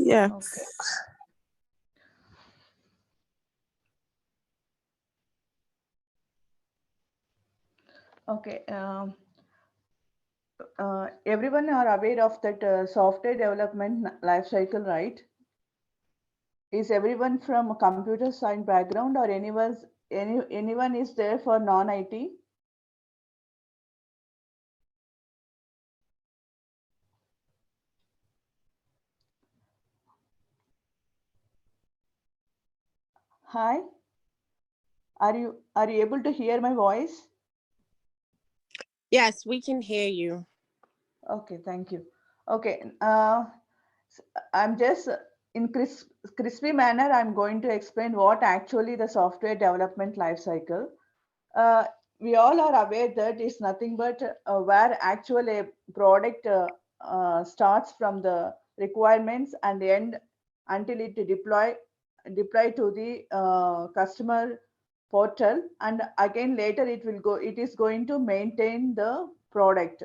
Yeah. Okay. Okay. Everyone are aware of that software development life cycle, right? Is everyone from a computer science background or anyone is there for non-IT? Hi, are you able to hear my voice? Yes, we can hear you. Okay, thank you. Okay, I'm just in crispy manner. I'm going to explain what actually the software development life cycle. Uh, we all are aware that it's nothing but where actual a product starts from the requirements and end until it deploy to the customer portal, and again later it is going to maintain the product.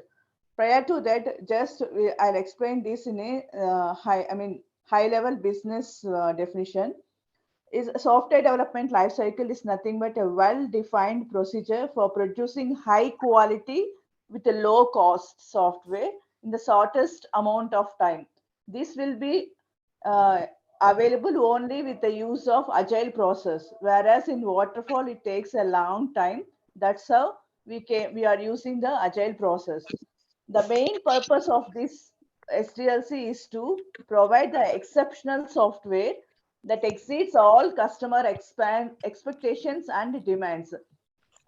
Prior to that, just I'll explain this in a high level business definition. Is software development lifecycle is nothing but a well-defined procedure for producing high quality with a low cost software in the shortest amount of time. This will be uh, available only with the use of agile process, whereas in waterfall it takes a long time. That's how we are using the agile process. The main purpose of this SDLC is to provide the exceptional software that exceeds all customer expectations and demands.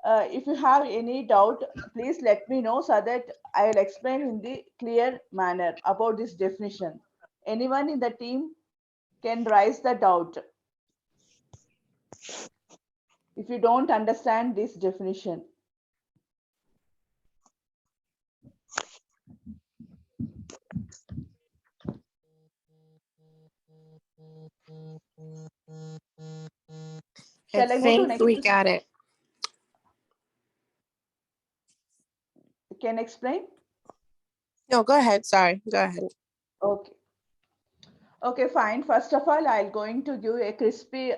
If you have any doubt, please let me know so that I will explain in the clear manner about this definition. Anyone in the team can raise the doubt if you don't understand this definition. I Shall I go to think next? we got it. Can I explain? No, go ahead. Sorry. Go ahead. Okay. Okay, fine. First of all, I'm going to give a crispy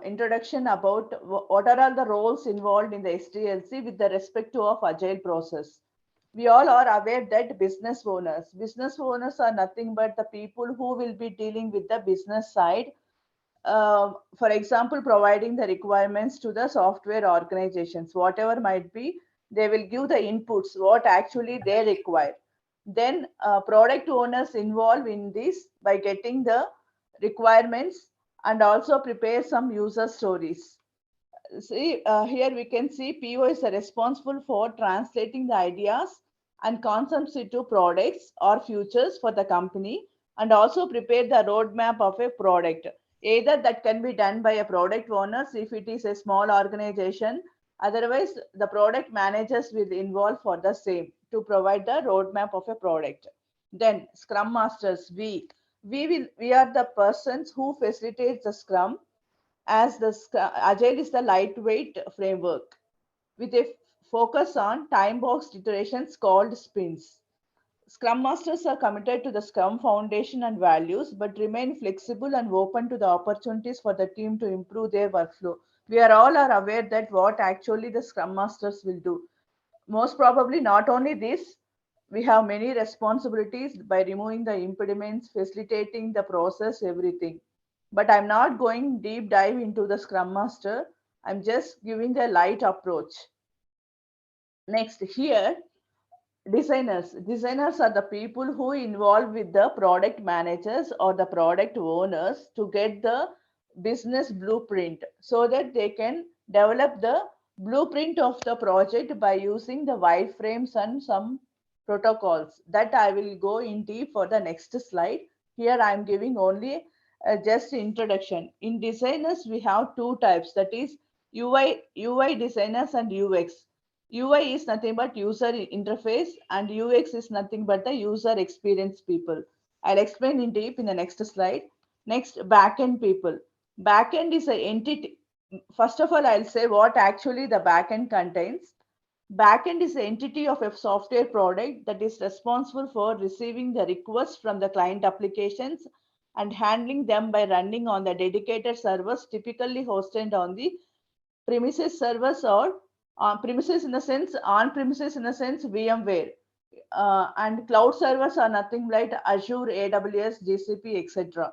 introduction about what are all the roles involved in the SDLC with the respect to of agile process. We all are aware that business owners are nothing but the people who will be dealing with the business side. For example, providing the requirements to the software organizations, whatever might be, they will give the inputs, what actually they require. Then product owners involve in this by getting the requirements and also prepare some user stories. See, here we can see PO is responsible for translating the ideas and concepts into products or futures for the company, and also prepare the roadmap of a product. Either that can be done by a product owners if it is a small organization. Otherwise, the product managers will involve for the same to provide the roadmap of a product. Then Scrum Masters, we are the persons who facilitates the Scrum, as Agile is the lightweight framework with a focus on time-boxed iterations called sprints. Scrum Masters are committed to the Scrum foundation and values, but remain flexible and open to the opportunities for the team to improve their workflow. We are all are aware that what actually the Scrum Masters will do. Most probably not only this, we have many responsibilities by removing the impediments, facilitating the process, everything. But I'm not going deep dive into the Scrum Master. I'm just giving a light approach. Next, here, designers are the people who involve with the product managers or the product owners to get the business blueprint so that they can develop the blueprint of the project by using the wireframes and some protocols that I will go in deep for the next slide. Here I am giving only just introduction. In designers we have two types, that is UI designers and UX. UI is nothing but user interface and UX is nothing but the user experience people. I'll explain in deep in the next slide. Next, backend people. Backend is an entity. First of all, I'll say what actually the backend contains. Backend is the entity of a software product that is responsible for receiving the requests from the client applications and handling them by running on the dedicated servers, typically hosted on the premises servers or on premises in the sense VMware. And cloud servers are nothing like Azure, AWS, GCP, etc.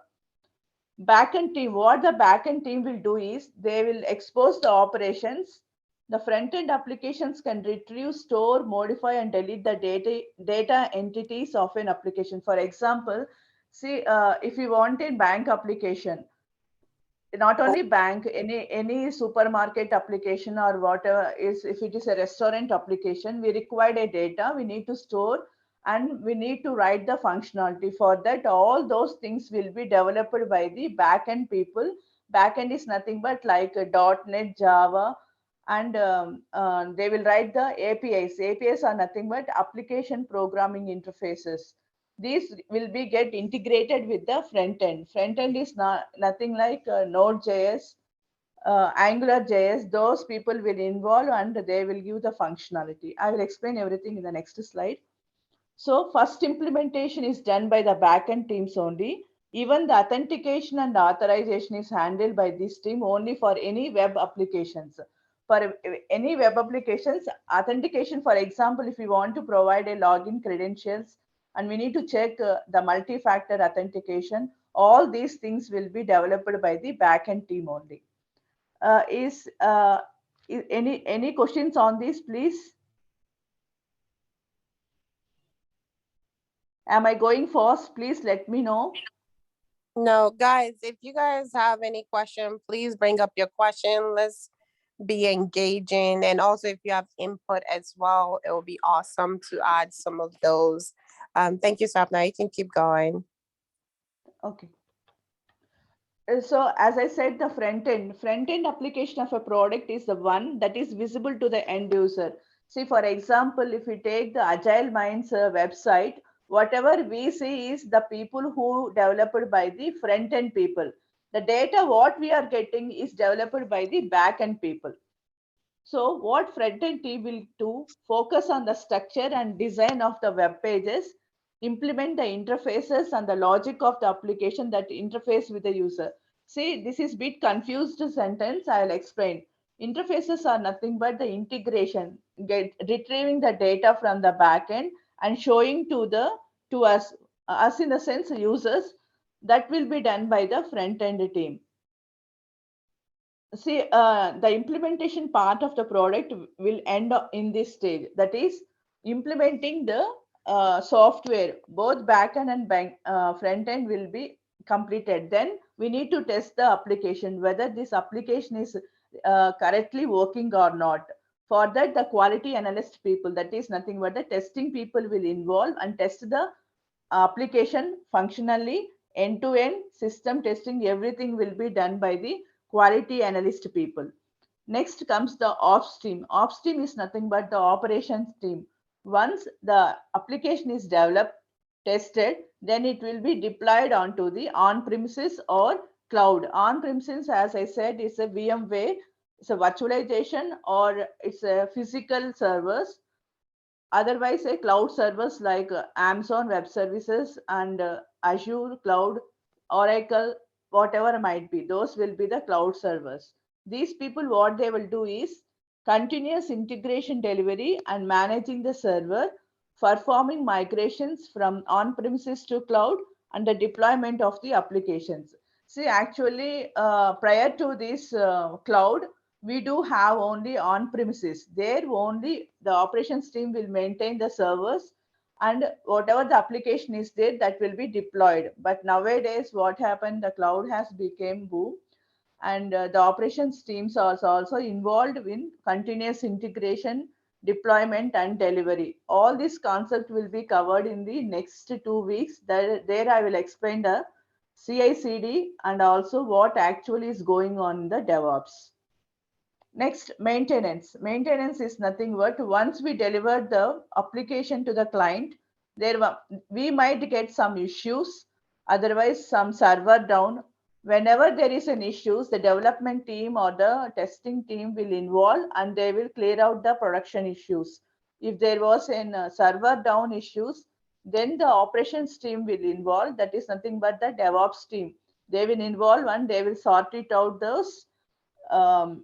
Backend team, what the backend team will do is they will expose the operations. The front-end applications can retrieve, store, modify, and delete the data entities of an application. For example, see, if you want a bank application, not only bank, any supermarket application or whatever is, if it is a restaurant application, we require a data, we need to store and we need to write the functionality. For that, all those things will be developed by the backend people. Backend is nothing but like .NET, Java, and they will write the APIs. APIs are nothing but application programming interfaces. These will be get integrated with the front end. Front end is nothing like Node.js, AngularJS. Those people will involve and they will give the functionality. I will explain everything in the next slide. So first implementation is done by the backend teams only. Even the authentication and authorization is handled by this team only for any web applications. For any web applications, authentication, for example, if we want to provide a login credentials and we need to check the multi-factor authentication, all these things will be developed by the backend team only. Is any questions on this, please? Am I going fast? Please let me know. No, guys, if you guys have any question, please bring up your question. Let's be engaging. And also, if you have input as well, it will be awesome to add some of those. Thank you, Sapna. You can keep going. Okay. So as I said, the front end application of a product is the one that is visible to the end user. See, for example, if we take the Agile Minds website, whatever we see is the people who developed by the front end people. The data what we are getting is developed by the back end people. So what front-end team will do, focus on the structure and design of the web pages, implement the interfaces and the logic of the application that interface with the user. See, this is bit confused sentence, I'll explain. Interfaces are nothing but the integration, retrieving the data from the backend and showing to us in the sense users, that will be done by the front-end team. See, the implementation part of the product will end up in this stage. That is implementing the software, both backend and front end will be completed. Then we need to test the application, whether this application is correctly working or not. For that, the quality analyst people, that is nothing but the testing people will involve and test the application functionally, end-to-end system testing, everything will be done by the quality analyst people. Next comes the ops team. Ops team is nothing but the operations team. Once the application is developed, tested, then it will be deployed onto the on-premises or cloud. On-premises, as I said, is a VMware, it's a virtualization or it's a physical servers. Otherwise, a cloud servers like Amazon Web Services and Azure Cloud, Oracle, whatever might be, those will be the cloud servers. These people, what they will do is continuous integration delivery and managing the server, performing migrations from on-premises to cloud, and the deployment of the applications. See, actually, prior to this cloud, we do have only on premises. There only the operations team will maintain the servers and whatever the application is there, that will be deployed. But nowadays what happened, the cloud has become boom, and the operations teams are also involved in continuous integration, deployment and delivery. All this concept will be covered in the next 2 weeks. There I will explain the CI/CD and also what actually is going on in the DevOps. Next, maintenance. Maintenance is nothing but once we deliver the application to the client, we might get some issues, otherwise some server down. Whenever there is an issue, the development team or the testing team will involve and they will clear out the production issues. If there was a server down issues, Then the operations team will involve, that is nothing but the DevOps team. They will involve and they will sort it out those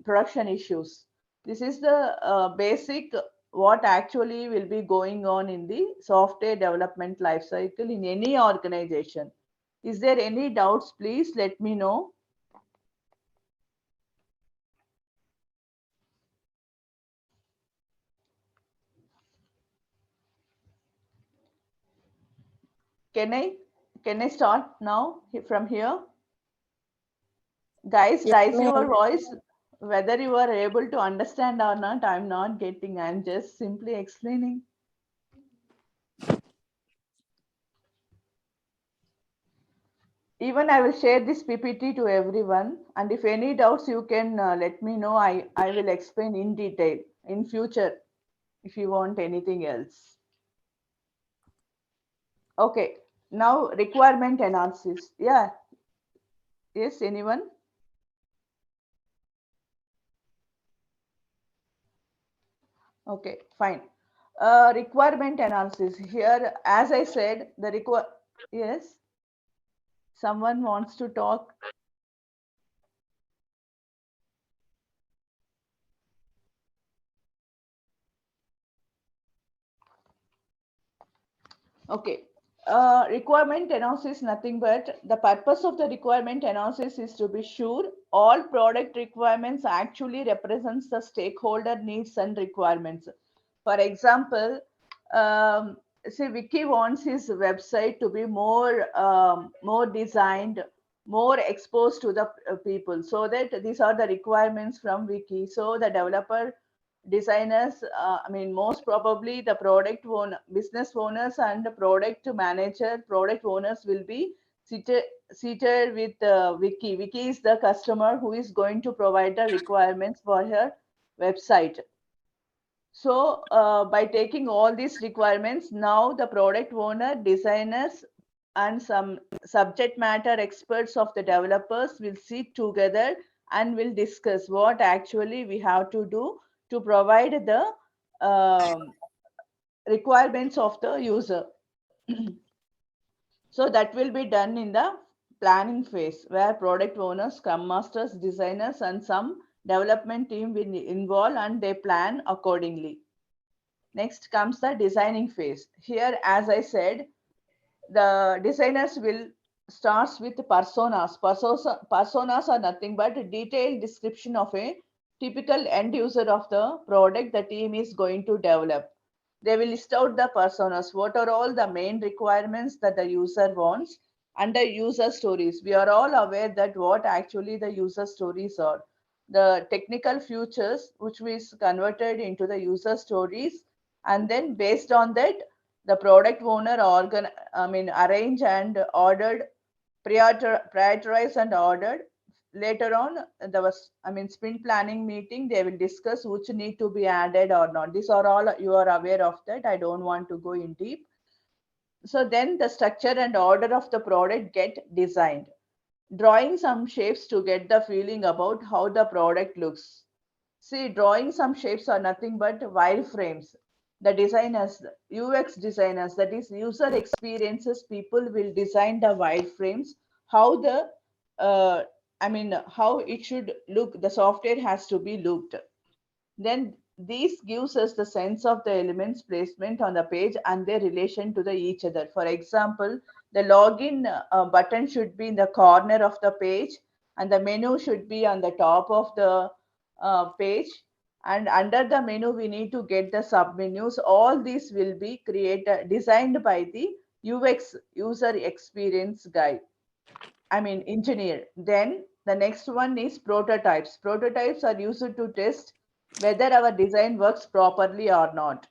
production issues. This is the basic what actually will be going on in the software development lifecycle in any organization. Is there any doubts? Please let me know. Can I start now from here? Guys, Yes, raise your ma'am. voice. Whether you are able to understand or not, I'm not getting. I'm just simply explaining. Even I will share this PPT to everyone. And if any doubts, you can let me know. I will explain in detail in future if you want anything else. Okay. Now requirement analysis. Yeah. Yes, anyone? Okay, fine. Requirement analysis. Here, as I said, the yes, someone wants to talk. Okay. Requirement analysis is nothing but the purpose of the requirement analysis is to be sure all product requirements actually represents the stakeholder needs and requirements. For example, say Vicky wants his website to be more designed, more exposed to the people, so that these are the requirements from Vicky. So the developer designers, I mean, most probably the business owners and the product owners will be seated with Vicky. Vicky is the customer who is going to provide the requirements for her website. So by taking all these requirements, now the product owner, designers, and some subject matter experts of the developers will sit together and will discuss what actually we have to do to provide the requirements of the user. So that will be done in the planning phase, where product owners, scrum masters, designers, and some development team will involve and they plan accordingly. Next comes the designing phase. Here, as I said, the designers will starts with personas. Personas are nothing but a detailed description of a typical end user of the product the team is going to develop. They will list out the personas. What are all the main requirements that the user wants and the user stories. We are all aware that what actually the user stories are. The technical features which is converted into the user stories, and then based on that the product owner arrange and ordered, prioritize and ordered. Later on there was, I mean, sprint planning meeting, they will discuss which need to be added or not. These are all you are aware of that. I don't want to go in deep. So then the structure and order of the product get designed, drawing some shapes to get the feeling about how the product looks. See, drawing some shapes are nothing but wireframes. The designers, UX designers, that is user experiences, people will design the wireframes, how the, uh, how it should look, the software has to be looked. Then this gives us the sense of the elements placement on the page and their relation to the each other. For example, the login button should be in the corner of the page, and the menu should be on the top of the page. And under the menu, we need to get the submenus. All these will be designed by the UX, user experience guy. I mean, engineer. Then the next one is prototypes. Prototypes are used to test whether our design works properly or not.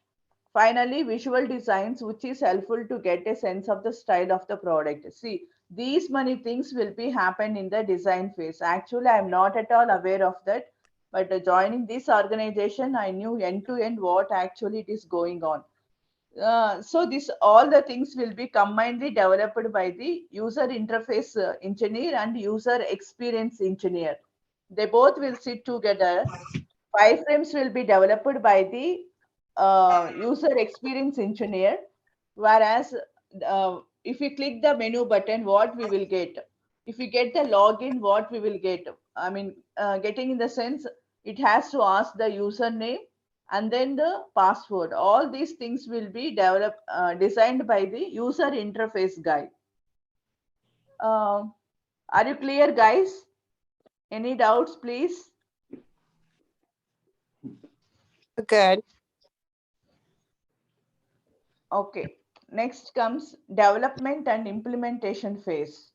Finally, visual designs, which is helpful to get a sense of the style of the product. See, these many things will be happen in the design phase. Actually, I'm not at all aware of that, but joining this organization, I knew end to end what actually it is going on. So this all the things will be combinedly developed by the user interface engineer and user experience engineer. They both will sit together. Wireframes will be developed by the user experience engineer, whereas if we click the menu button, what we will get? If we get the login, what we will get? I mean, getting in the sense, it has to ask the username and then the password. All these things will be developed, designed by the user interface guy. Are you clear, guys? Any doubts, please? Good. Okay. Next comes development and implementation phase.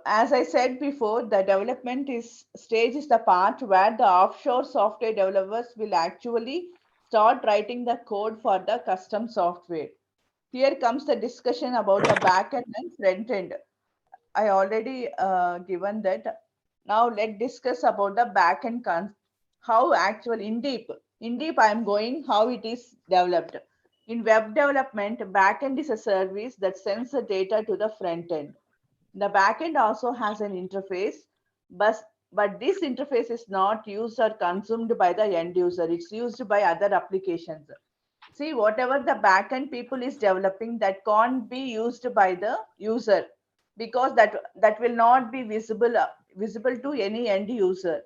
As I said before, the development stage is the part where the offshore software developers will actually start writing the code for the custom software. Here comes the discussion about the backend and front end. I already given that. Now let's discuss about the backend how actual in deep I am going how it is developed. In web development, backend is a service that sends the data to the front end. The backend also has an interface, but this interface is not used or consumed by the end user. It's used by other applications. See, whatever the backend people is developing, that can't be used by the user because that will not be visible to any end user.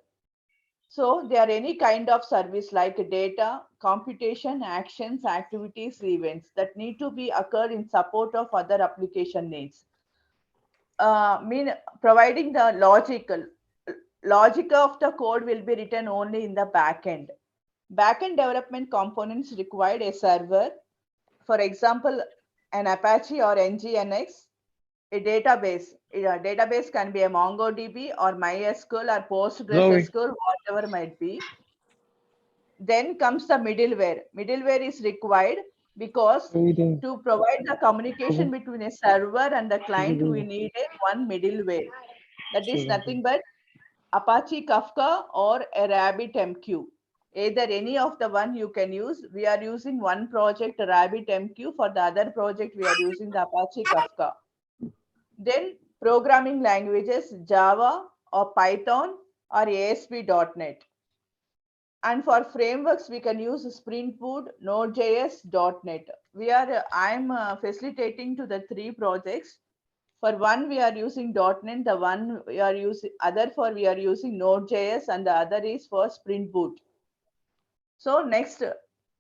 So there are any kind of service like data, computation, actions, activities, events that need to be occur in support of other application needs. Mean providing the logic of the code will be written only in the backend. Backend development components required a server, for example, an Apache or NGNX, a database. A database can be a MongoDB or MySQL or PostgreSQL, whatever might be. Then comes the middleware. Middleware is required because to provide the communication between a server and the client, we need one middleware. That is nothing but Apache Kafka or a RabbitMQ. Either any of the one you can use. We are using one project RabbitMQ. For the other project, we are using the Apache Kafka. Then programming languages Java or Python or ASP.NET. And for frameworks, we can use Spring Boot, Node.js, .NET. I'm facilitating to the three projects. For one, we are using .NET. The one we are using we are using Node.js, and the other is for Spring Boot. So next,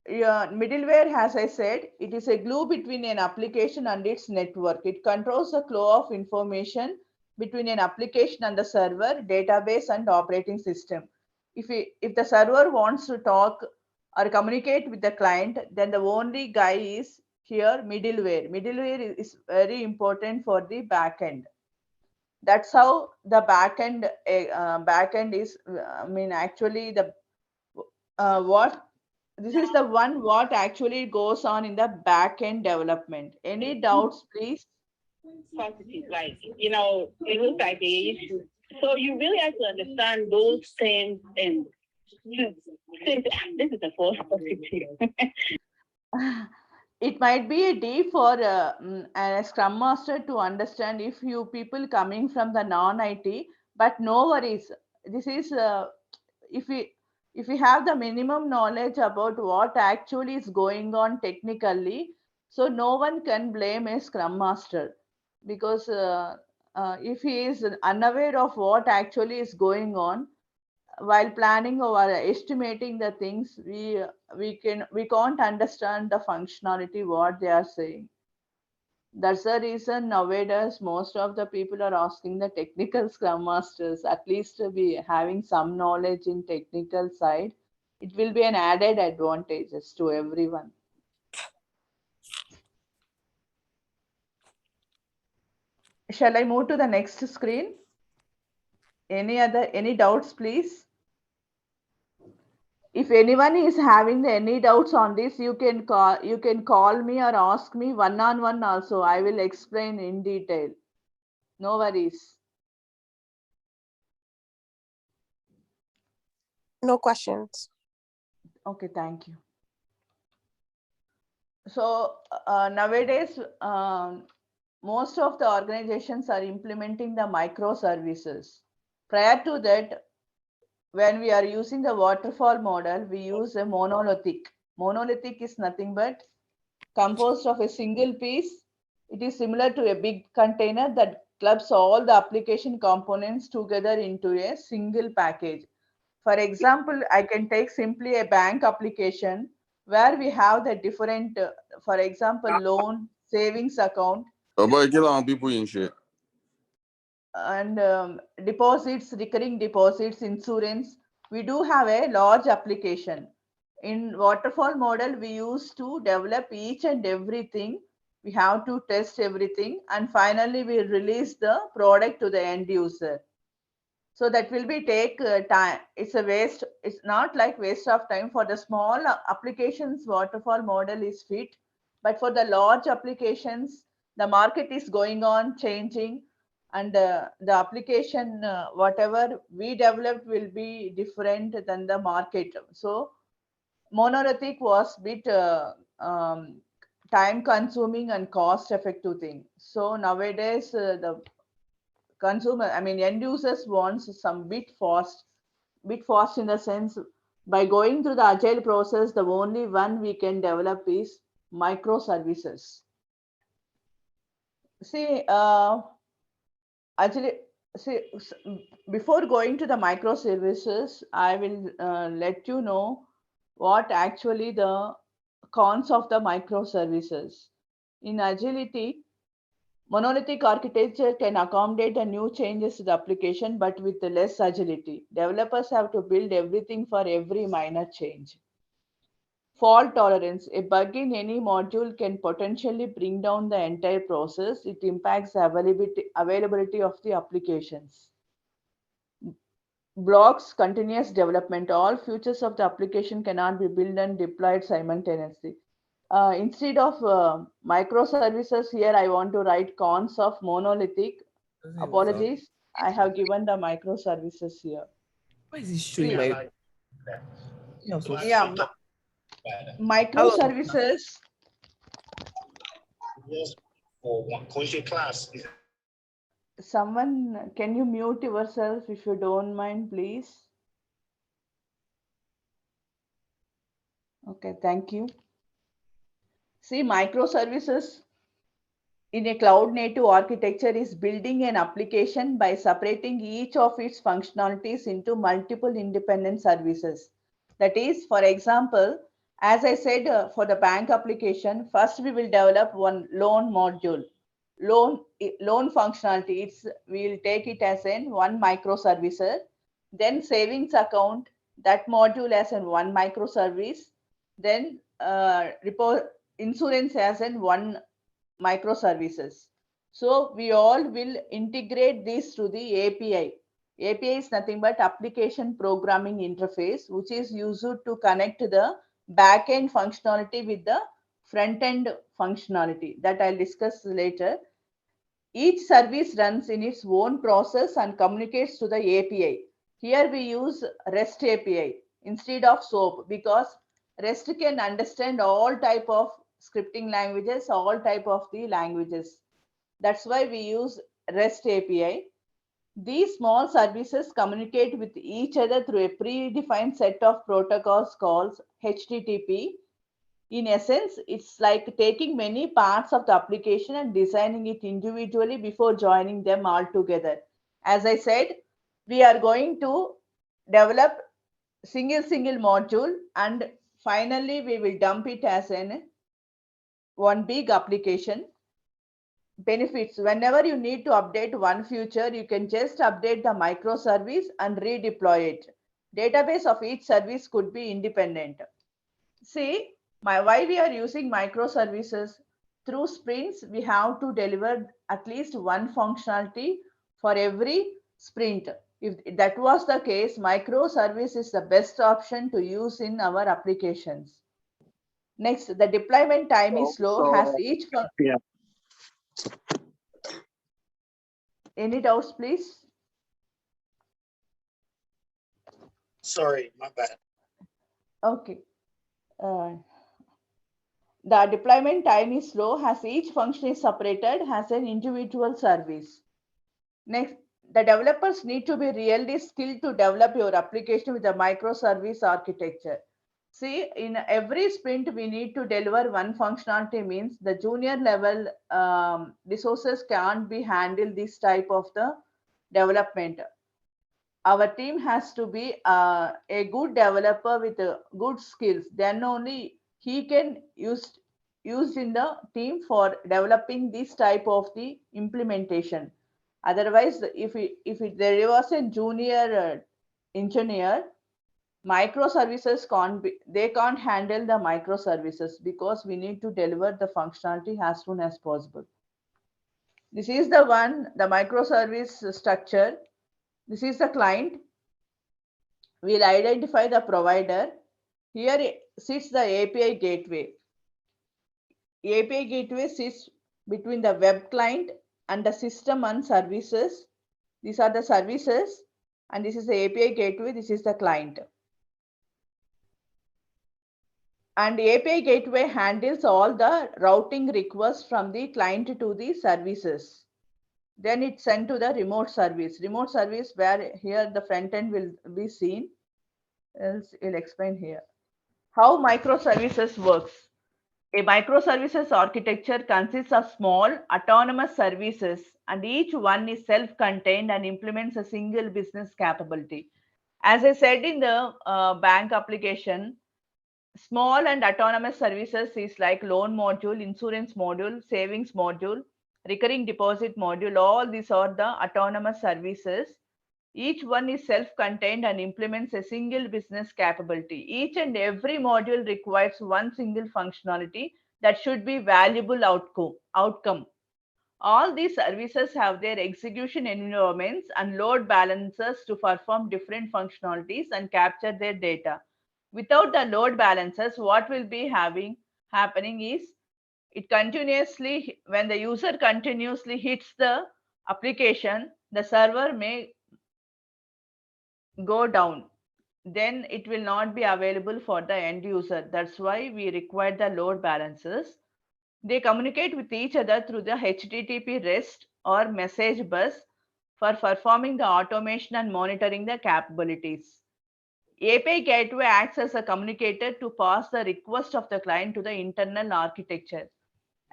middleware, as I said, it is a glue between an application and its network. It controls the flow of information between an application and the server, database, and operating system. If the server wants to talk or communicate with the client, then the only guy is here middleware. Middleware is very important for the backend. That's how the backend is. I mean, actually, the what this is the one what actually goes on in the backend development. Any doubts, please? Positive, like it looks like the issue. So you really have to understand those things and this is the first positive. It might be a day for a scrum master to understand if you people coming from the non-IT, but no worries. This is if we have the minimum knowledge about what actually is going on technically, so no one can blame a scrum master because if he is unaware of what actually is going on while planning or estimating the things, we can't understand the functionality what they are saying. That's the reason nowadays most of the people are asking the technical scrum masters at least to be having some knowledge in technical side. It will be an added advantages to everyone. Shall I move to the next screen? Any doubts, please? If anyone is having any doubts on this, you can call me or ask me one-on-one also. I will explain in detail. No worries. No questions. Okay, thank you. So nowadays, most of the organizations are implementing the microservices. Prior to that, when we are using the waterfall model, we use a monolithic. Monolithic is nothing but composed of a single piece It is similar to a big container that clubs all the application components together into a single package. For example, I can take simply a bank application where we have the different, for example, loan, savings account, Oh boy, get on people and shit. and deposits, recurring deposits, insurance. We do have a large application. In waterfall model, we used to develop each and everything. We have to test everything, and finally we release the product to the end user. So that will be take time. It's a waste. It's not like waste of time. For the small applications, waterfall model is fit, but for the large applications, the market is going on changing, and the application whatever we developed will be different than the market. So monolithic was bit time consuming and cost effective thing. So nowadays the consumer, I mean end users wants some bit fast in the sense, by going through the agile process, the only one we can develop is microservices. See, actually, see, before going to the microservices, I will let you know what actually the cons of the microservices. In agility, monolithic architecture can accommodate the new changes to the application, but with less agility. Developers have to build everything for every minor change. Fault tolerance. A bug in any module can potentially bring down the entire process. It impacts the availability of the applications. Blocks continuous development. All features of the application cannot be built and deployed simultaneously. Instead of microservices, here I want to write cons of monolithic. Apologies, I have given the microservices here. Why is it showing my? Yeah, microservices. For one course class. Someone, can you mute yourself if you don't mind, please? Okay, thank you. See, microservices in a cloud native architecture is building an application by separating each of its functionalities into multiple independent services. That is, for example, as I said, for the bank application, first we will develop one loan module, loan functionality. We'll take it as in one microservice. Then savings account, that module as in one microservice. Then insurance as in one microservices. So we all will integrate this through the API. API is nothing but application programming interface, which is used to connect the backend functionality with the front end functionality that I'll discuss later. Each service runs in its own process and communicates to the API. Here we use REST API instead of SOAP because REST can understand all type of scripting languages, all type of the languages. That's why we use REST API. These small services communicate with each other through a predefined set of protocols called HTTP. In essence, it's like taking many parts of the application and designing it individually before joining them all together. As I said, we are going to develop single module, and finally we will dump it as one big application. Benefits: whenever you need to update one feature, you can just update the microservice and redeploy it. Database of each service could be independent. See, why we are using microservices? Through sprints, we have to deliver at least one functionality for every sprint. If that was the case, microservice is the best option to use in our applications. Next, the deployment time is slow, has each. Yeah. Any doubts, please? Sorry, my bad. Okay. The deployment time is slow, as each function is separated, has an individual service. Next, the developers need to be really skilled to develop your application with a microservice architecture. See, in every sprint, we need to deliver one functionality, means the junior level resources can't be handled this type of the development. Our team has to be a good developer with good skills. Then only he can used in the team for developing this type of the implementation. Otherwise, there was a junior engineer, microservices they can't handle the microservices, because we need to deliver the functionality as soon as possible. This is the microservice structure. This is the client. We'll identify the provider. Here sits the API gateway. API gateway sits between the web client and the system and services. These are the services, and this is the API gateway. This is the client. And API gateway handles all the routing requests from the client to the services. Then it's sent to the remote service. Remote service, where here the front end will be seen. Else I'll explain here. How microservices works. A microservices architecture consists of small autonomous services, and each one is self-contained and implements a single business capability. As I said in the bank application, small and autonomous services is like loan module, insurance module, savings module, recurring deposit module. All these are the autonomous services. Each one is self-contained and implements a single business capability. Each and every module requires one single functionality that should be valuable outcome. All these services have their execution environments and load balancers to perform different functionalities and capture their data. Without the load balancers, what will be happening is when the user continuously hits the application, the server may go down. Then it will not be available for the end user. That's why we require the load balancers. They communicate with each other through the HTTP REST or message bus for performing the automation and monitoring the capabilities. API gateway acts as a communicator to pass the request of the client to the internal architecture.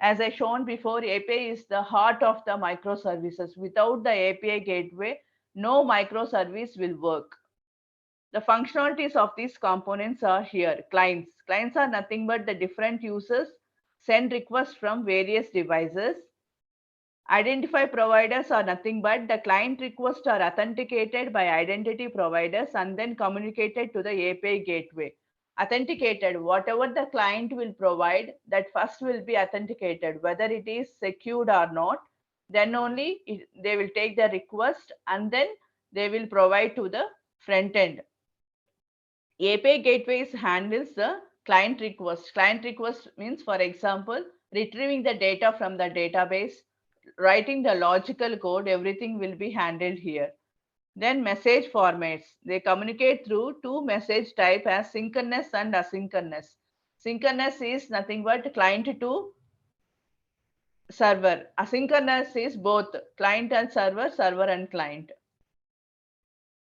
As I shown before, API is the heart of the microservices. Without the API gateway, no microservice will work. The functionalities of these components are here. Clients. Clients are nothing but the different users send requests from various devices. Identify providers are nothing but the client requests are authenticated by identity providers and then communicated to the API gateway. Authenticated, whatever the client will provide, that first will be authenticated, whether it is secured or not. Then only they will take the request and then they will provide to the front end. API gateways handles the client request. Client request means, for example, retrieving the data from the database, writing the logical code, everything will be handled here. Then message formats. They communicate through two message type as synchronous and asynchronous. Synchronous is nothing but client to server. Asynchronous is both client and server, server and client.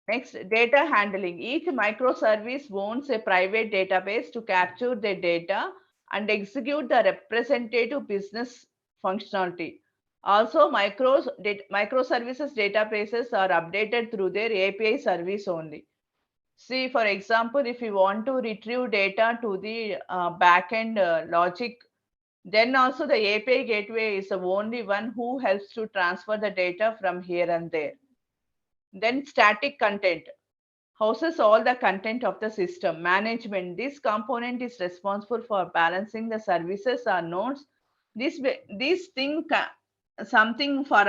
Next, data handling. Each microservice owns a private database to capture the data and execute the representative business functionality. Also, microservices databases are updated through their API service only. See, for example, if you want to retrieve data to the backend logic, then also the API gateway is the only one who helps to transfer the data from here and there. Then static content houses all the content of the system. Management. This component is responsible for balancing the services or nodes. This thing, something for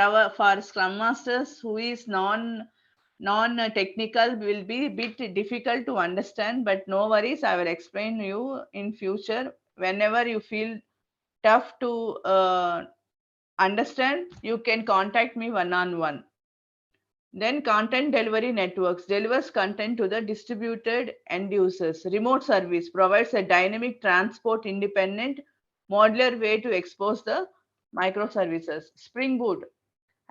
Scrum Masters who is non-technical will be a bit difficult to understand, but no worries, I will explain you in future. Whenever you feel tough to understand, you can contact me one-on-one. Then content delivery networks delivers content to the distributed end users. Remote service provides a dynamic transport independent modular way to expose the microservices. Spring Boot.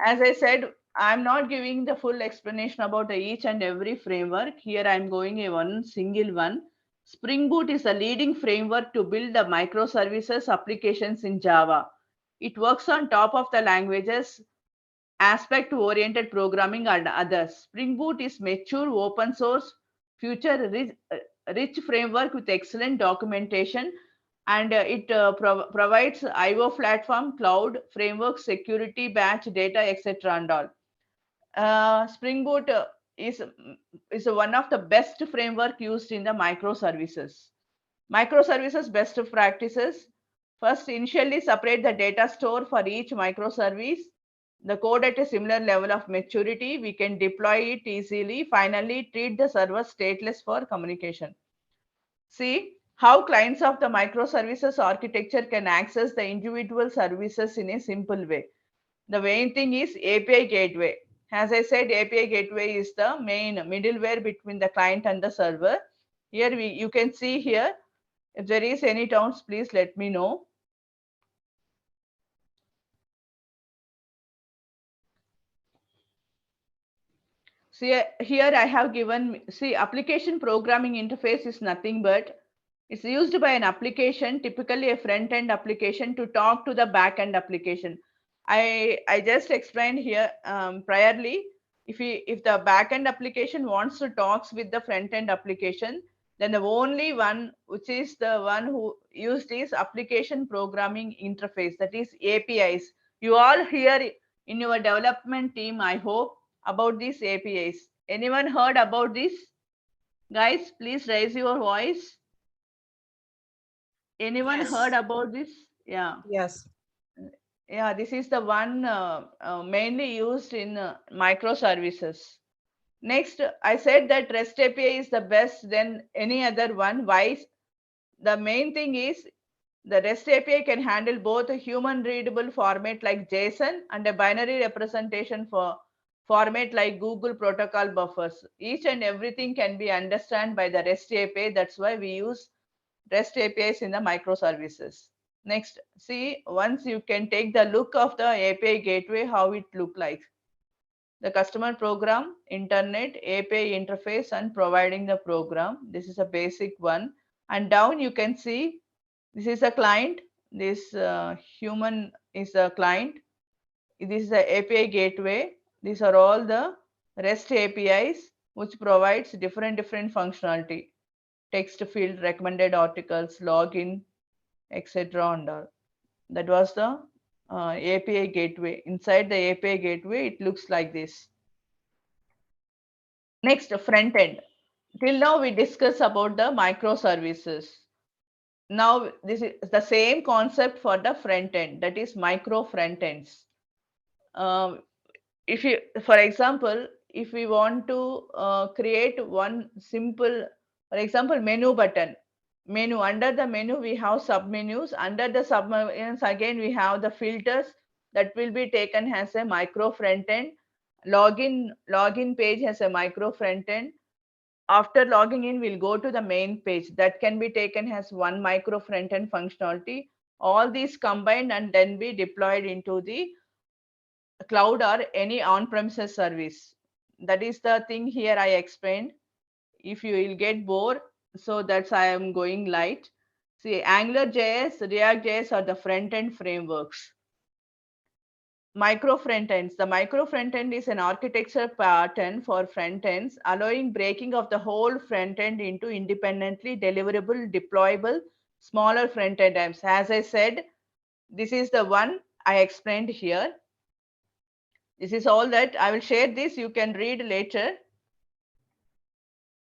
As I said, I'm not giving the full explanation about each and every framework. Here I'm going a one single one. Spring Boot is a leading framework to build the microservices applications in Java. It works on top of the languages, aspect-oriented programming and others. Spring Boot is mature, open source, future-rich framework with excellent documentation, and it provides IO platform, cloud, framework, security, batch, data, etc. and all. Spring Boot is one of the best framework used in the microservices. Microservices best practices. First, initially separate the data store for each microservice. The code at a similar level of maturity, we can deploy it easily. Finally, treat the server stateless for communication. See how clients of the microservices architecture can access the individual services in a simple way. The main thing is API gateway. As I said, API gateway is the main middleware between the client and the server. Here you can see here, if there is any doubts, please let me know. See here I have given, see application programming interface is nothing but it's used by an application, typically a front-end application, to talk to the back-end application. I just explained here priorly, if the back-end application wants to talk with the front-end application, then the only one which is the one who used is application programming interface, that is APIs. You all hear in your development team, I hope, about these APIs. Anyone heard about this? Guys, please raise your voice. Anyone Yes. heard about this? Yeah. Yes. Yeah, this is the one mainly used in microservices. Next, I said that REST API is the best than any other one. Why? The main thing is the REST API can handle both a human readable format like JSON and a binary representation for format like Google protocol buffers. Each and everything can be understood by the REST API. That's why we use REST APIs in the microservices. Next, see, once you can take the look of the API gateway, how it look like. The customer program, internet, API interface, and providing the program. This is a basic one. And down you can see, this is a client. This human is a client. This is the API gateway. These are all the REST APIs which provides different functionality. Text field, recommended articles, login, etc. and all. That was the API gateway. Inside the API gateway, it looks like this. Next, front end. Till now, we discussed about the microservices. Now, this is the same concept for the front end, that is micro front ends. If you, for example, if we want to create one simple, for example, menu button. Menu, under the menu we have submenus. Under the submenus again we have the filters that will be taken as a micro front end. Login page has a micro front end. After logging in, we'll go to the main page that can be taken as one micro front end functionality. All these combined and then be deployed into the cloud or any on-premises service. That is the thing here I explained. If you will get bored, so that's I am going light. See, AngularJS, React.js are the front-end frameworks. Micro front-ends. The micro front-end is an architecture pattern for front-ends, allowing breaking of the whole front-end into independently deliverable, deployable, smaller front-end apps. As I said, this is the one I explained here. This is all that I will share this. You can read later.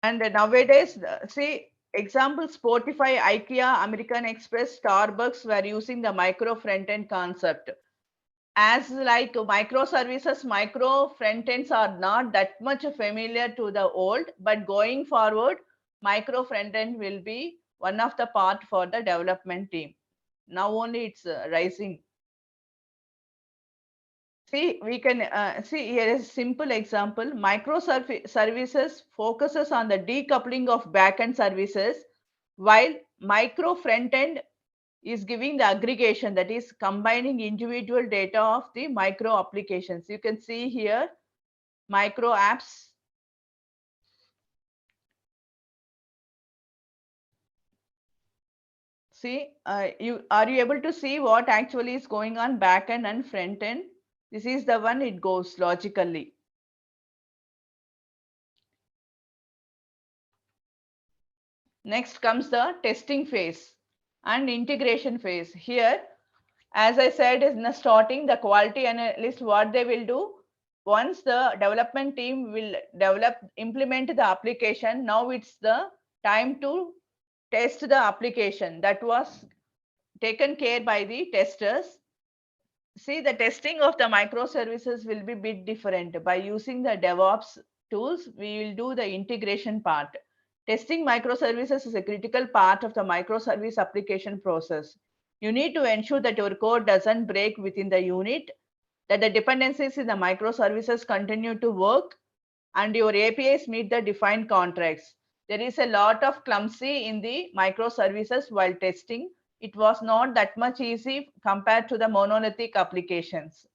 And nowadays, see, example, Spotify, IKEA, American Express, Starbucks were using the micro front-end concept. As like microservices, micro front-ends are not that much familiar to the old, but going forward, micro front-end will be one of the part for the development team. Now only it's rising. See, we can see here is a simple example. Microservices focuses on the decoupling of backend services, while micro front-end is giving the aggregation, that is combining individual data of the micro applications. You can see here, micro apps. See, are you able to see what actually is going on back end and front end? This is the one it goes logically. Next comes the testing phase and integration phase. Here, as I said, in the starting, the quality analyst, what they will do, once the development team will implement the application, now it's the time to test the application. That was taken care by the testers. See, the testing of the microservices will be bit different. By using the DevOps tools, we will do the integration part. Testing microservices is a critical part of the microservice application process. You need to ensure that your code doesn't break within the unit, that the dependencies in the microservices continue to work, and your APIs meet the defined contracts. There is a lot of clumsy in the microservices while testing. It was not that much easy compared to the monolithic applications.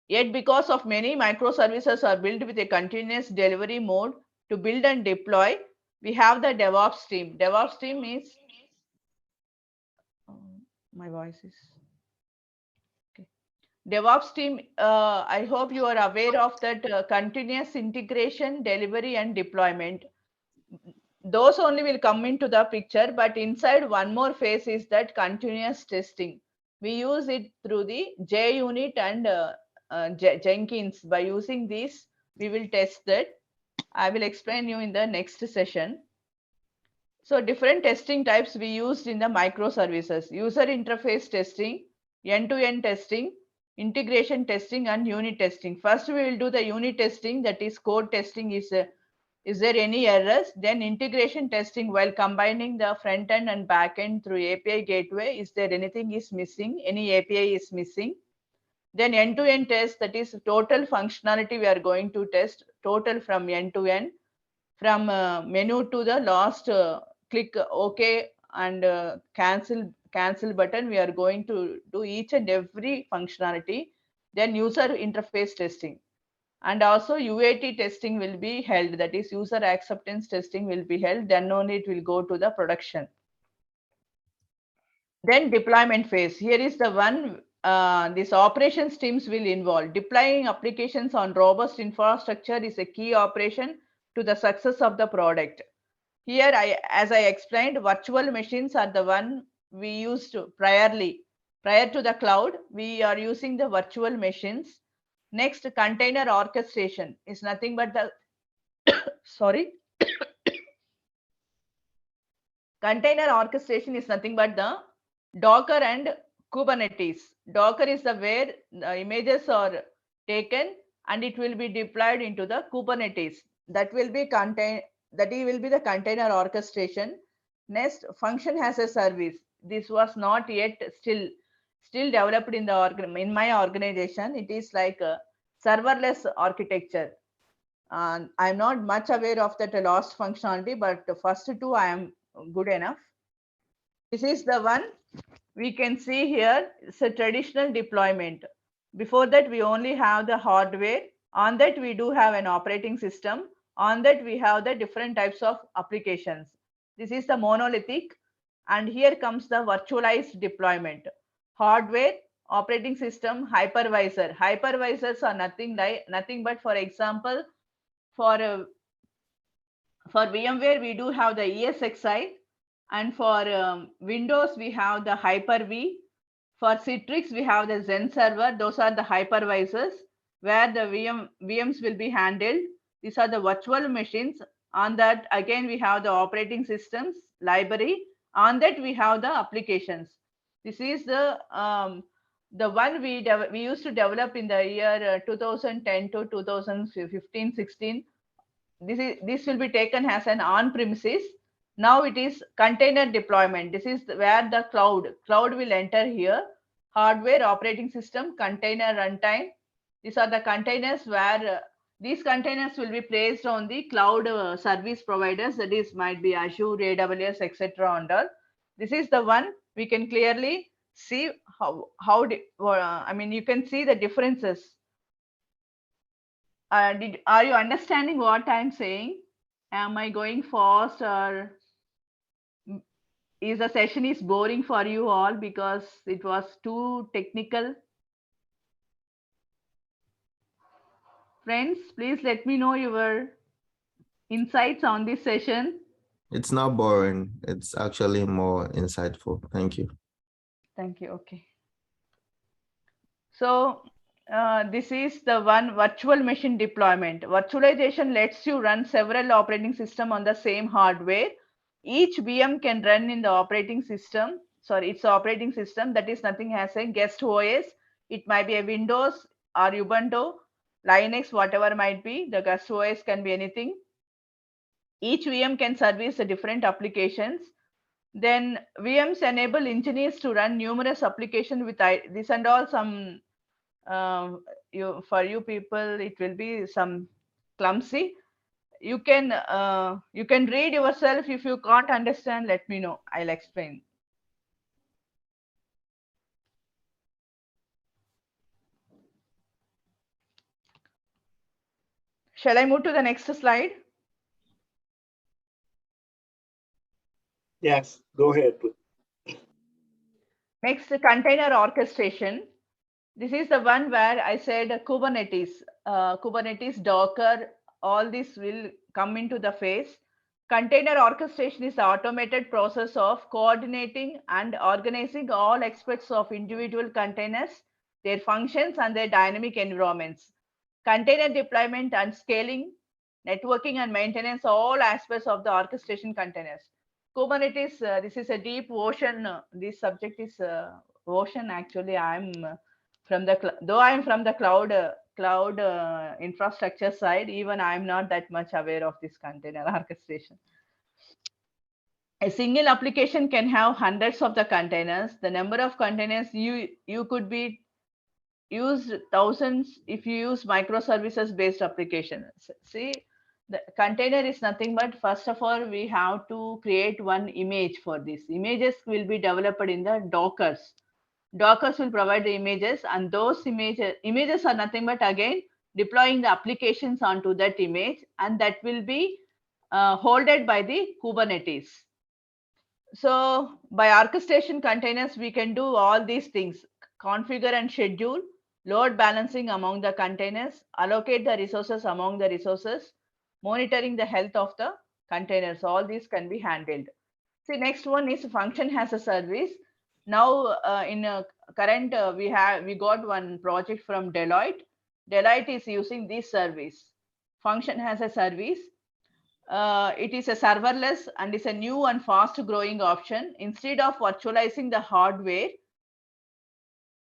Yet because of many microservices are built with a continuous delivery mode to build and deploy, we have the DevOps team. DevOps team is, my voice is, okay. DevOps team, I hope you are aware of that continuous integration, delivery and deployment. Those only will come into the picture, but inside one more phase is that continuous testing. We use it through the JUnit and Jenkins. By using these, we will test that. I will explain you in the next session. So different testing types we used in the microservices: user interface testing, end-to-end testing, integration testing, and unit testing. First, we will do the unit testing, that is code testing. Is there any errors? Then integration testing, while combining the front end and back end through API gateway. Is there anything is missing? Any API is missing? Then end-to-end test, that is total functionality we are going to test, total from end to end, from menu to the last click OK and cancel button. We are going to do each and every functionality. Then user interface testing. And also UAT testing will be held, that is user acceptance testing will be held, then only it will go to the production. Then deployment phase. Here is the one this operations teams will involve. Deploying applications on robust infrastructure is a key operation to the success of the product. Here, as I explained, virtual machines are the one we used prior to the cloud. We are using the virtual machines. Next, container orchestration is nothing but the sorry. Container orchestration is nothing but the Docker and Kubernetes. Docker is the where the images are taken and it will be deployed into the Kubernetes. That will be the container orchestration. Next, function as a service. This was not yet still developed in my organization. It is like a serverless architecture. I'm not much aware of that last functionality, but the first two I am good enough. This is the one we can see here. It's a traditional deployment. Before that, we only have the hardware. On that, we do have an operating system. On that, we have the different types of applications. This is the monolithic. And here comes the virtualized deployment. Hardware, operating system, hypervisor. Hypervisors are nothing but, for example, for VMware, we do have the ESXi, and for Windows, we have the Hyper-V. For Citrix, we have the Zen server. Those are the hypervisors where the VMs will be handled. These are the virtual machines. On that, again, we have the operating systems library. On that, we have the applications. This is the one we used to develop in the year 2010 to 2015-16. This will be taken as an on-premises. Now it is container deployment. This is where the cloud will enter here. Hardware, operating system, container runtime. These are the containers where these containers will be placed on the cloud service providers. That is, might be Azure, AWS, etc. and all. This is the one we can clearly see you can see the differences. Are you understanding what I'm saying? Am I going fast or Is the session is boring for you all because it was too technical? Friends, please let me know your insights on this session. It's not boring. It's actually more insightful. Thank you. Thank you. Okay. So this is the one virtual machine deployment. Virtualization lets you run several operating systems on the same hardware. Each VM can run in the operating system. Sorry, it's operating system. That is nothing as a guest OS. It might be a Windows or Ubuntu, Linux, whatever might be. The guest OS can be anything. Each VM can service the different applications. Then VMs enable engineers to run numerous applications with this and all. Some for you people, it will be some clumsy. You can read yourself. If you can't understand, let me know. I'll explain. Shall I move to the next slide? Yes, go ahead. Next, container orchestration. This is the one where I said Kubernetes, Kubernetes, Docker, all this will come into the phase. Container orchestration is the automated process of coordinating and organizing all aspects of individual containers, their functions, and their dynamic environments. Container deployment and scaling, networking and maintenance, all aspects of the orchestration containers. Kubernetes, this is a deep ocean. This subject is ocean. Actually, I'm from the though I'm from the cloud infrastructure side. Even I'm not that much aware of this container orchestration. A single application can have hundreds of the containers. The number of containers you could be used thousands if you use microservices based applications. See, the container is nothing but, first of all, we have to create one image for this. Images will be developed in the Dockers. Dockers will provide the images, and those images are nothing but, again, deploying the applications onto that image, and that will be holded by the Kubernetes. So by orchestration containers, we can do all these things: configure and schedule, load balancing among the containers, allocate the resources among the resources, monitoring the health of the containers. All these can be handled. See, next one is function as a service. Now in current, we got one project from Deloitte. Deloitte is using this service, function as a service. It is a serverless and is a new and fast growing option. Instead of virtualizing the hardware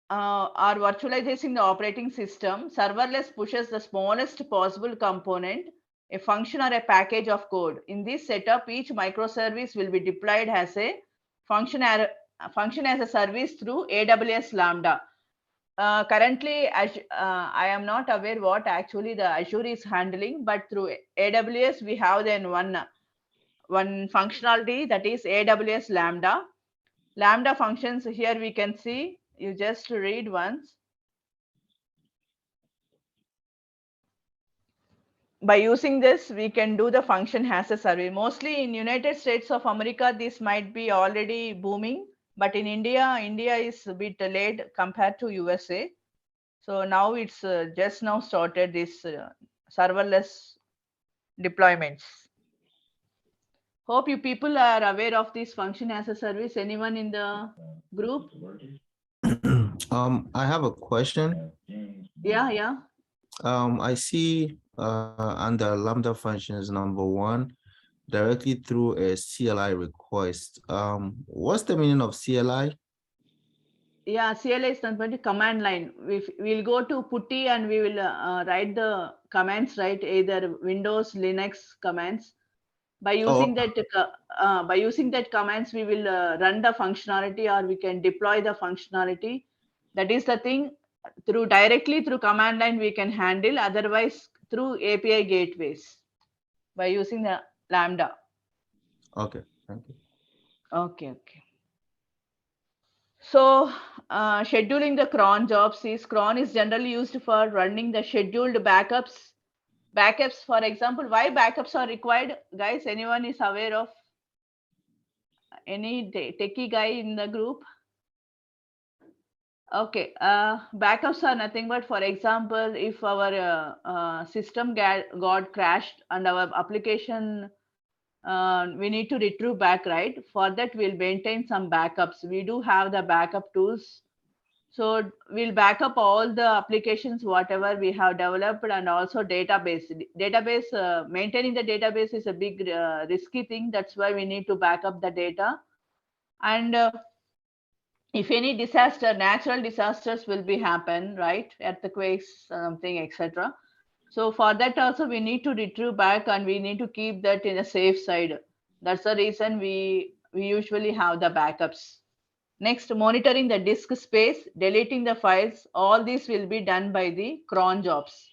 or virtualizing the operating system, serverless pushes the smallest possible component, a function or a package of code. In this setup, each microservice will be deployed as a function as a service through AWS Lambda. Currently, I am not aware what actually the Azure is handling, but through AWS, we have then one functionality, that is AWS Lambda. Lambda functions, here we can see, you just read once. By using this, we can do the function as a service. Mostly in United States of America, this might be already booming, but in India is a bit late compared to USA. So now it's just now started this serverless deployments. Hope you people are aware of this function as a service. Anyone in the group? I have a question. Yeah. I see under Lambda functions #1, directly through a CLI request. What's the meaning of CLI? Yeah, CLI is not going to command line. We'll go to putty and we will write the commands, right? Either Windows, Linux commands. By using that commands, we will run the functionality, or we can deploy the functionality. That is the thing. Directly through command line we can handle. Otherwise, through API gateways by using the Lambda. Okay, thank you. Okay. So scheduling the cron jobs is, cron is generally used for running the scheduled backups. For example, why backups are required, guys? Anyone is aware of? Any techie guy in the group? Okay, backups are nothing but, for example, if our system got crashed and our application, we need to retrieve back, right? For that, we'll maintain some backups. We do have the backup tools. So we'll back up all the applications, whatever we have developed, and also database. Maintaining the database is a big risky thing. That's why we need to back up the data. And if any disaster, natural disasters will be happen, right? Earthquakes, something, etc. So for that also we need to retrieve back, and we need to keep that in a safe side. That's the reason we usually have the backups. Next, monitoring the disk space, deleting the files. All this will be done by the cron jobs.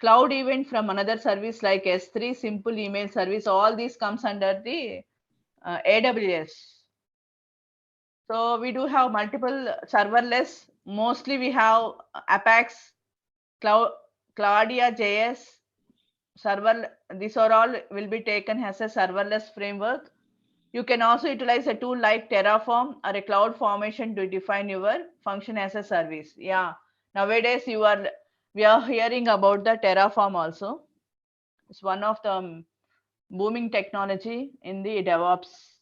Cloud event from another service like S3, simple email service. All this comes under the AWS. So we do have multiple serverless. Mostly we have Apex, Claudia JS, server. These are all will be taken as a serverless framework. You can also utilize a tool like Terraform or a cloud formation to define your function as a service. Yeah, nowadays we are hearing about the Terraform also. It's one of the booming technology in the DevOps.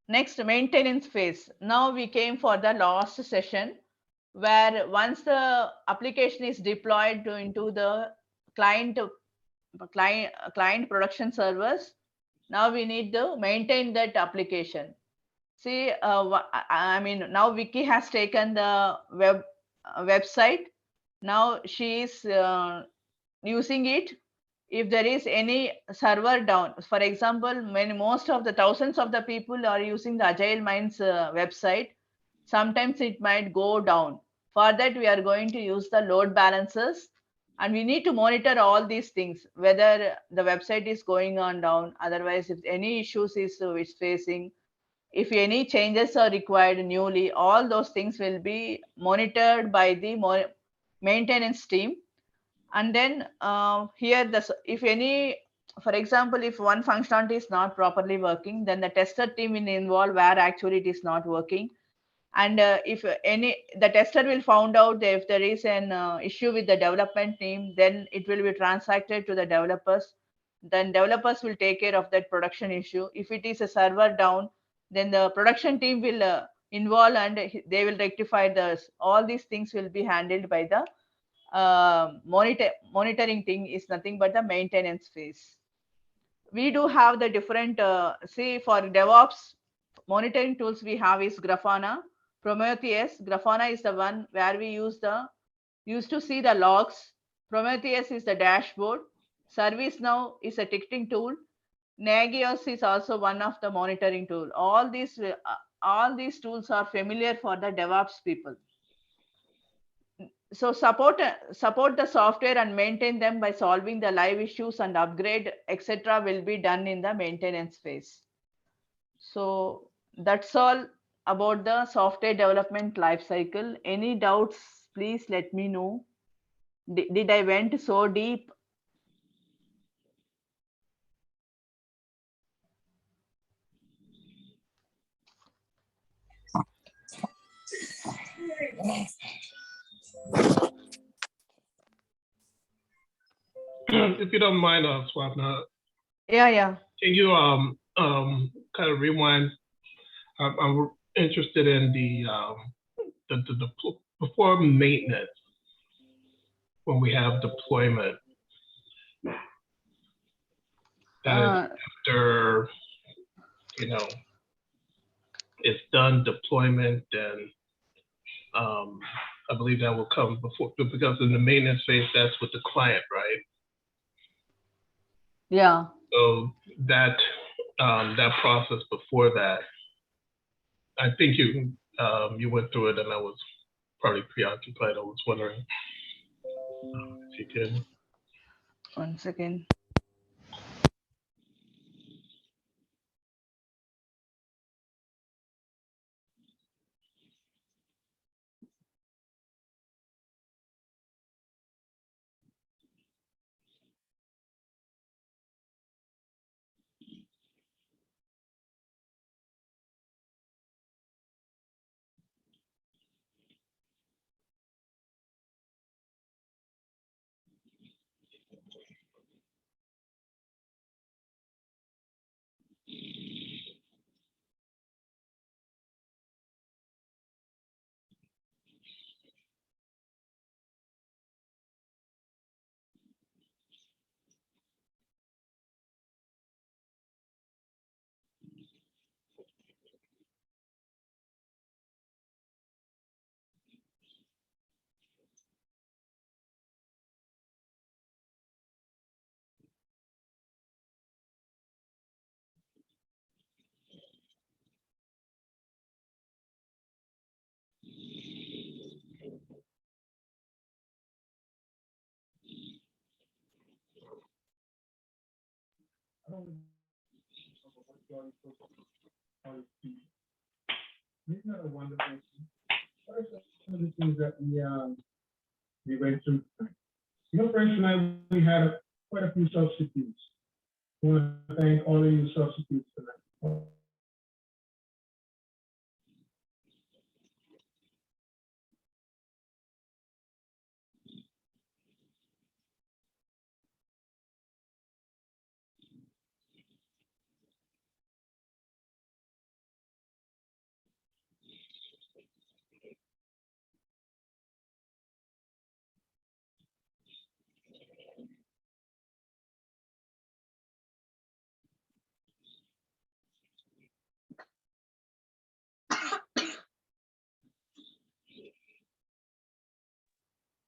Next, maintenance phase. Now we came for the last session, where once the application is deployed into the client production servers, now we need to maintain that application. See, I mean, now Vicky has taken the website. Now she is using it. If there is any server down, for example, when most of the thousands of the people are using the Agile Minds website, sometimes it might go down. For that, we are going to use the load balancers, and we need to monitor all these things, whether the website is going on down. Otherwise, if any issues is facing, if any changes are required newly, all those things will be monitored by the maintenance team. And then here, if any, for example, if one functionality is not properly working, then the tester team will involve where actually it is not working. And if the tester will found out that if there is an issue with the development team, then it will be transacted to the developers. Then developers will take care of that production issue. If it is a server down, then the production team will involve, and they will rectify all these things will be handled by the monitoring thing. Is nothing but the maintenance phase. We do have the different see, for DevOps monitoring tools we have is Grafana, Prometheus. Grafana is the one where we used to see the logs. Prometheus is the dashboard. ServiceNow is a ticketing tool. Nagios is also one of the monitoring tool. All these tools are familiar for the DevOps people. So support the software and maintain them by solving the live issues, and upgrade, etc. will be done in the maintenance phase. So that's all about the software development life cycle. Any doubts, please let me know. Did I went so deep? If you don't mind, Swapna, Yeah. can you kind of rewind? I'm interested in the before maintenance, when we have deployment. That is after, it's done deployment, then I believe that will come before, because in the maintenance phase, that's with the client, right? Yeah. So that process before that, I think you went through it, and I was probably preoccupied. I was wondering if you could. 1 second. Isn't that a wonderful thing? What are some of the things that we went through? You know, French and I, we had quite a few substitutes. I want to thank all of you substitutes tonight.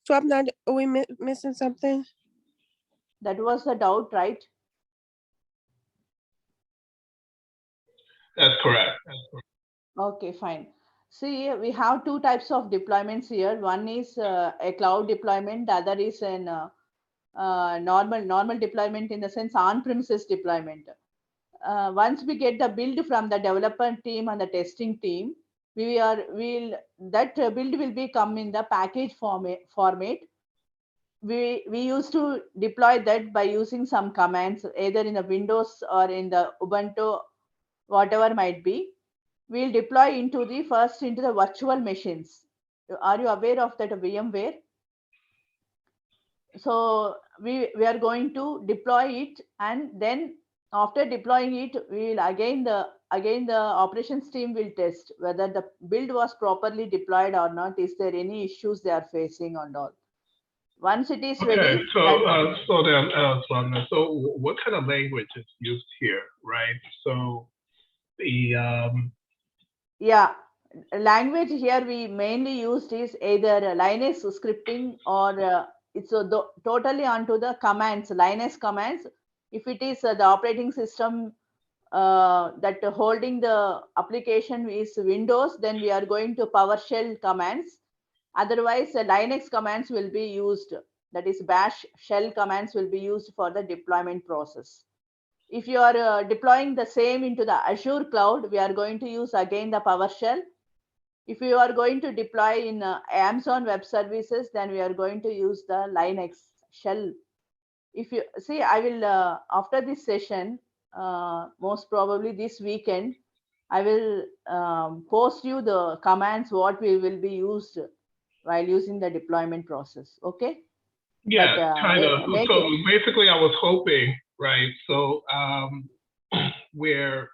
So I'm not, are we missing something? That was the doubt, right? That's correct. Okay, fine. See, we have two types of deployments here. One is a cloud deployment. The other is an normal deployment, in the sense on-premises deployment. Once we get the build from the developer team and the testing team, that build will be come in the package format. We used to deploy that by using some commands, either in the Windows or in the Ubuntu, whatever might be. We'll deploy into the virtual machines. Are you aware of that VMware? So we are going to deploy it, and then after deploying it, we will again the operations team will test whether the build was properly deployed or not. Is there any issues they are facing or not? Once it is Okay, ready, so what kind of language is used here, right? So the yeah, language here we mainly used is either Linux scripting or it's totally onto the commands, Linux commands. If it is the operating system that holding the application is Windows, then we are going to PowerShell commands. Otherwise, Linux commands will be used. That is, Bash shell commands will be used for the deployment process. If you are deploying the same into the Azure cloud, we are going to use again the PowerShell. If you are going to deploy in Amazon Web Services, then we are going to use the Linux shell. If you see, I will after this session, most probably this weekend, I will post you the commands what we will be used while using the deployment process. Okay. yeah, But, kind of. make So it, basically, I was hoping, right? So where,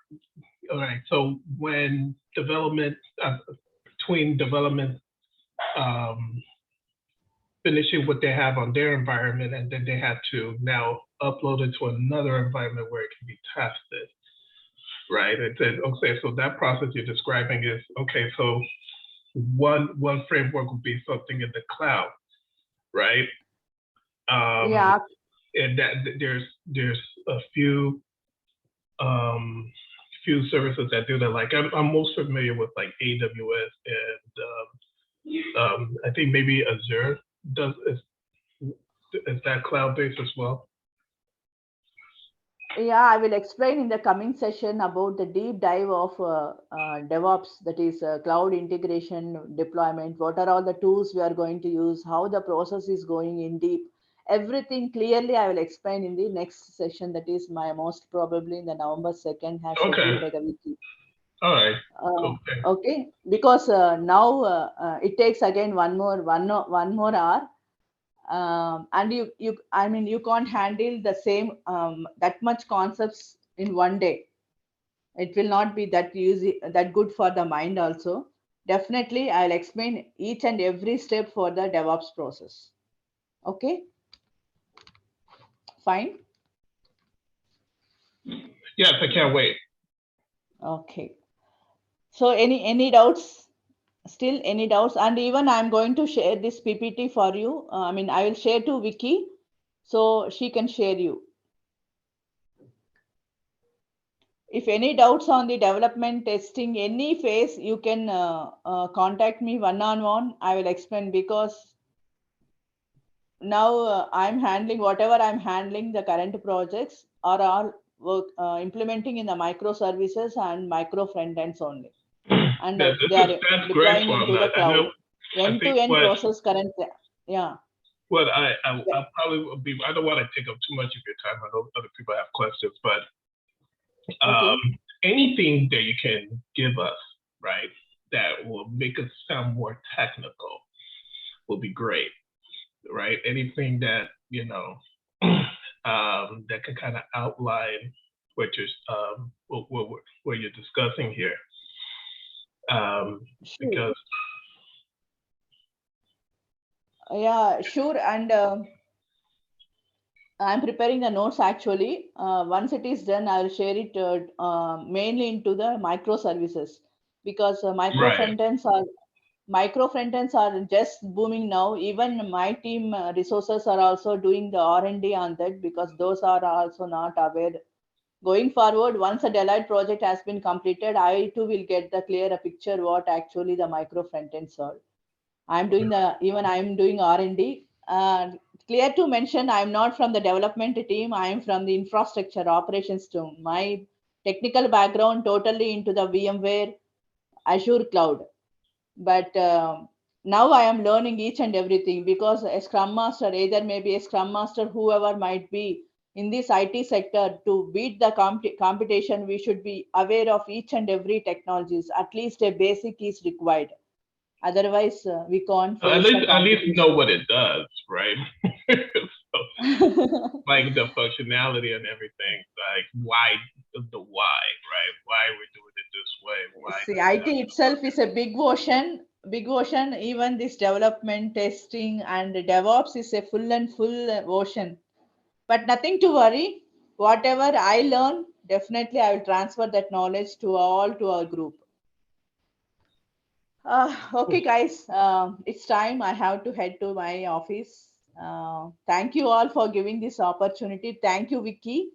all right. So when development between development finishing what they have on their environment, and then they had to now upload it to another environment where it can be tested, right? It said, okay, so that process you're describing is, okay, so one framework would be something in the cloud, right? yeah. And that there's a few services that do that. Like I'm most familiar with like AWS and I think maybe Azure is that cloud-based as well? Yeah, I will explain in the coming session about the deep dive of DevOps, that is cloud integration deployment. What are all the tools we are going to use? How the process is going in deep. Everything clearly I will explain in the next session. That is my most probably in the November 2nd has scheduled by the wiki. All right. Okay, because now it takes again one more hour. And I mean, you can't handle the same that much concepts in one day. It will not be that easy, that good for the mind also. Definitely I'll explain each and every step for the DevOps process. Okay, fine. Yes, I can't wait. Okay, so any doubts? Still any doubts? And even I'm going to share this PPT for you. I mean, I will share to Vicky so she can share you. If any doubts on the development, testing, any phase, you can contact me one-on-one. I will explain, because now I'm handling whatever I'm handling, the current projects are all work implementing in the microservices and micro frontends only, and This they are that's great, deploying into Swamna. the I know. cloud. I think End-to-end what process currently. Yeah. what I probably will be. I don't want to take up too much of your time. I know other people have questions, but Okay. anything that you can give us, right, that will make us sound more technical will be great, right? Anything that, you know, that can kind of outline what you're what you're discussing here, Sure. because Yeah, sure. And I'm preparing the notes actually. Once it is done, I'll share it mainly into the microservices, because right, micro frontends are just booming now. Even my team resources are also doing the R&D on that, because those are also not aware. Going forward, once a Deloitte project has been completed, I too will get the clearer picture what actually the micro frontends are. I'm doing R&D. Clear to mention, I'm not from the development team. I am from the infrastructure operations team. My technical background totally into the VMware Azure cloud. But now I am learning each and everything, because a Scrum Master, either maybe a Scrum Master, whoever might be in this IT sector, to beat the competition, we should be aware of each and every technologies. At least a basic is required. Otherwise, we can't at face the least know competition. what it does, right? So, like the functionality and everything, like why the why, right? Why we're doing it this way? Why See, does it IT have to work? itself is a big ocean. Big ocean. Even this development, testing, and DevOps is a full ocean. But nothing to worry. Whatever I learn, definitely I will transfer that knowledge to our group. Okay, guys, it's time. I have to head to my office. Thank you all for giving this opportunity. Thank you, Vicky.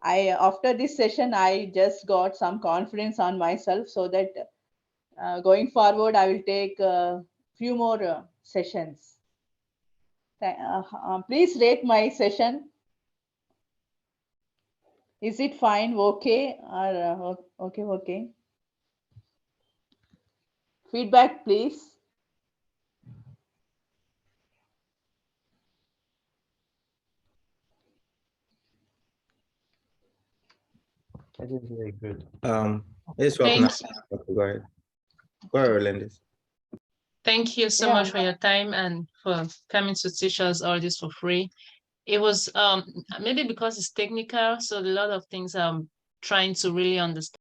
After this session, I just got some confidence on myself, so that going forward, I will take a few more sessions. Please rate my session. Is it fine? Okay? Or, okay, okay. Feedback, please. That is very good. It's welcome. Go ahead. Go ahead, Orlandis. Thank you so much for your time and for coming to teach us all this for free. It was maybe because it's technical, so a lot of things I'm trying to really understand.